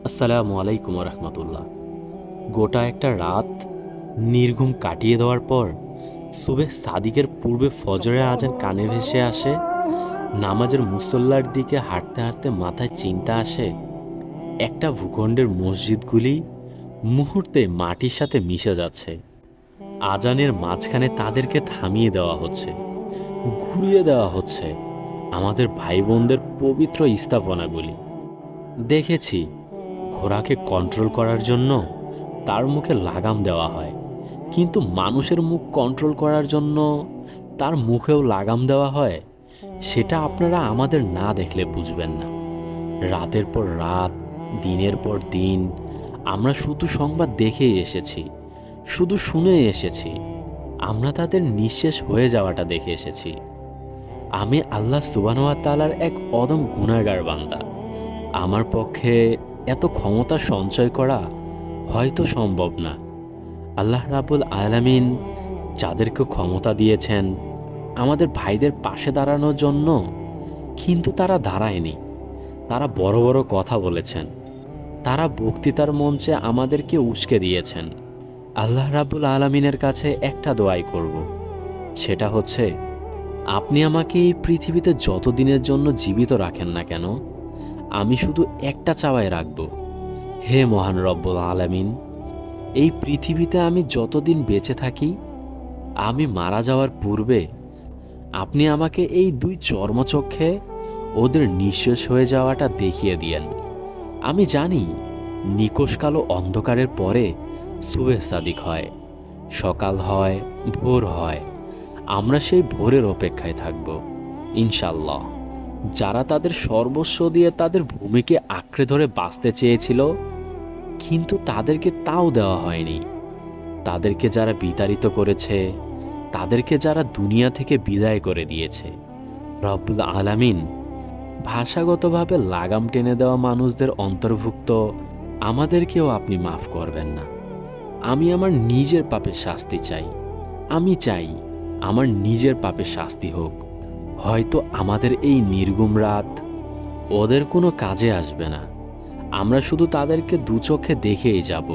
আসসালামু আলাইকুম রহমতুল্লাহ। গোটা একটা রাত নির্ঘুম কাটিয়ে দেওয়ার পর সুবেহ সাদিকের পূর্বে ফজরের আজান কানে ভেসে আসে। নামাজের মুসল্লার দিকে হাঁটতে হাঁটতে মাথায় চিন্তা আসে, একটা ভূখণ্ডের মসজিদগুলি মুহূর্তে মাটির সাথে মিশে যাচ্ছে। আজানের মাঝখানে তাদেরকে থামিয়ে দেওয়া হচ্ছে, ঘুরিয়ে দেওয়া হচ্ছে আমাদের ভাই বোনদের পবিত্র স্থাপনাগুলি। দেখেছি ঘোড়াকে কন্ট্রোল করার জন্য তার মুখে লাগাম দেওয়া হয়, কিন্তু মানুষের মুখ কন্ট্রোল করার জন্য তার মুখেও লাগাম দেওয়া হয়। সেটা আপনারা আমাদের না দেখলে বুঝবেন না। রাতের পর রাত, দিনের পর দিন আমরা শুধু সংবাদ দেখেই এসেছি, শুধু শুনে এসেছি। আমরা তাদের নিঃশেষ হয়ে যাওয়াটা দেখে এসেছি। আমি আল্লাহ সুবহানাহু ওয়া তাআলার এক অদম গুনাহগার বান্দা। আমার পক্ষে এত ক্ষমতা সঞ্চয় করা হয়তো সম্ভব না। আল্লাহ রাব্বুল আলামিন যাদেরকে ক্ষমতা দিয়েছেন আমাদের ভাইদের পাশে দাঁড়ানোর জন্য, কিন্তু তারা দাঁড়ায়নি। তারা বড় বড় কথা বলেছেন, তারা বক্তৃতার মঞ্চে আমাদেরকে উস্কে দিয়েছেন। আল্লাহ রাব্বুল আলামিনের কাছে একটা দোয়াই করব, সেটা হচ্ছে আপনি আমাকে এই পৃথিবীতে যত দিনের জন্য জীবিত রাখেন না কেন, আমি শুধু একটা চাওয়াই রাখব, হে মহান রব্বুল আলামিন, এই পৃথিবীতে আমি যতদিন বেঁচে থাকি, আমি মারা যাওয়ার পূর্বে আপনি আমাকে এই দুই চর্মচক্ষে ওদের নিঃশেষ হয়ে যাওয়াটা দেখিয়ে দিয়েন। আমি জানি নিকষ কালো অন্ধকারের পরে সুবেহ সাদিক হয়, সকাল হয়, ভোর হয়। আমরা সেই ভোরের অপেক্ষায় থাকব ইনশাল্লাহ। যারা তাদের সর্বস্ব দিয়ে তাদের ভূমিকে আঁকড়ে ধরে বাঁচতে চেয়েছিল, কিন্তু তাদেরকে তাও দেওয়া হয়নি। তাদেরকে যারা বিতাড়িত করেছে, তাদেরকে যারা দুনিয়া থেকে বিদায় করে দিয়েছে, রব্বুল আলামিন ভাষাগতভাবে লাগাম টেনে দেওয়া মানুষদের অন্তর্ভুক্ত আমাদেরকেও আপনি মাফ করবেন না। আমি আমার নিজের পাপের শাস্তি চাই। আমি চাই আমার নিজের পাপের শাস্তি হোক। হয়তো আমাদের এই নির্গুম রাত ওদের কোনো কাজে আসবে না। আমরা শুধু তাদেরকে দু চোখে দেখেই যাব,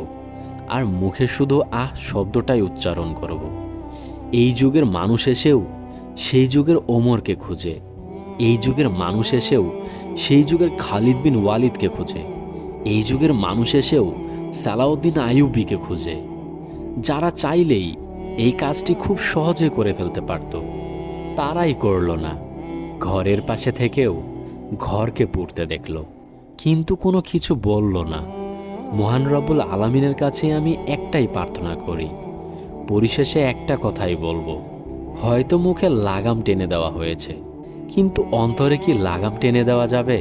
আর মুখে শুধু আহ শব্দটাই উচ্চারণ করব। এই যুগের মানুষ এসেও সেই যুগের ওমরকে খুঁজে, এই যুগের মানুষ এসেও সেই যুগের খালিদ বিন ওয়ালিদকে খুঁজে, এই যুগের মানুষ এসেও সালাউদ্দিন আইয়ুবীকে খুঁজে, যারা চাইলেই এই কাজটি খুব সহজে করে ফেলতে পারত। তারাই করল না। ঘরের পাশে থেকেও ঘরকে পুড়তে দেখল, কিন্তু কোনো কিছু বলল না। মহান রব্বুল আলামিনের কাছে আমি একটাই প্রার্থনা করি, পরিশেষে একটা কথাই বলবো, হয়তো মুখে লাগাম টেনে দেওয়া হয়েছে, কিন্তু অন্তরে কি লাগাম টেনে দেওয়া যাবে?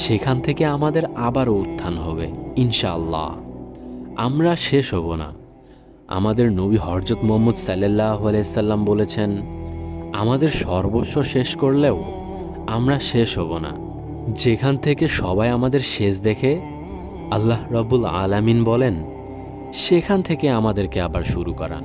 সেখান থেকে আমাদের আবারও উত্থান হবে ইনশাআল্লাহ। আমরা শেষ হব না। আমাদের নবী হযরত মুহাম্মদ সাল্লাল্লাহু আলাইহি সাল্লাম বলেছেন, আমাদের সর্বস্ব শেষ করলেও আমরা শেষ হব না। যেখান থেকে সবাই আমাদের শেষ দেখে আল্লাহ রাব্বুল আলামিন বলেন, সেখান থেকে আমাদেরকে আবার শুরু করান।